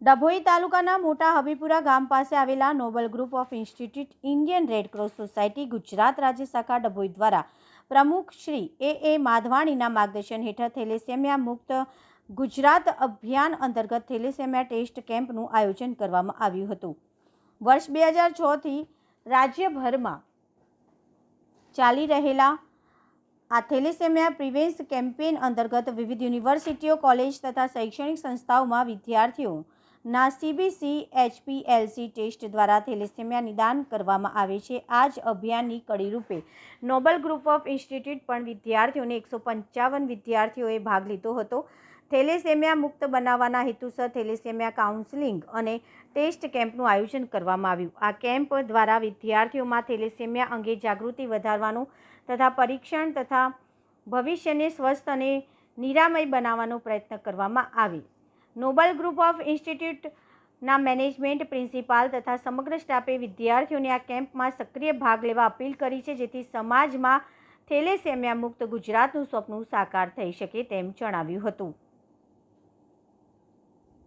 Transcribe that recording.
ડભોઈ તાલુકાના મોટા હબીપુરા ગામ પાસે આવેલા noble group of institute Indian Red Cross Society Gujarat રાજ્ય શાખા ડભોઈ દ્વારા પ્રમુખ શ્રી એ માધવાણીના માર્ગદર્શન હેઠળ થેલેસેમિયા મુક્ત ગુજરાત અભિયાન અંતર્ગત થેલેસેમિયા ટેસ્ટ કેમ્પનું આયોજન કરવામાં આવ્યું હતું। વર્ષ 2006થી રાજ્યભરમાં ચાલી રહેલા આ થેલેસેમિયા પ્રિવેન્સ કેમ્પેઇન અંતર્ગત વિવિધ યુનિવર્સિટીઓ, કોલેજ તથા શૈક્ષણિક સંસ્થાઓમાં વિદ્યાર્થીઓના CBC HPLC ટેસ્ટ દ્વારા થેલેસેમિયા નિદાન કરવામાં આવે છે। આ જ અભિયાનની કડીરૂપે નોબલ ગ્રુપ ઓફ ઇન્સ્ટિટ્યૂટ પણ વિદ્યાર્થીઓને 155 વિદ્યાર્થીઓએ ભાગ લીધો હતો। થેલેસેમિયા મુક્ત બનાવવાના હેતુસર થેલેસેમિયા કાઉન્સેલિંગ અને ટેસ્ટ કેમ્પનું આયોજન કરવામાં આવ્યું। આ કેમ્પ દ્વારા વિદ્યાર્થીઓમાં થેલેસેમિયા અંગે જાગૃતિ વધારવાનું તથા પરીક્ષણ તથા ભવિષ્યને સ્વસ્થ અને નિરામય બનાવવાનો પ્રયત્ન કરવામાં આવે। નોબલ ગ્રુપ ઓફ ઇન્સ્ટિટ્યૂટના મેનેજમેન્ટ, પ્રિન્સિપાલ તથા સમગ્ર સ્ટાફે વિદ્યાર્થીઓને આ કેમ્પમાં સક્રિય ભાગ લેવા અપીલ કરી છે, જેથી સમાજમાં થેલેસેમિયા મુક્ત ગુજરાતનું સ્વપ્ન સાકાર થઈ શકે તેમ જણાવ્યું હતું।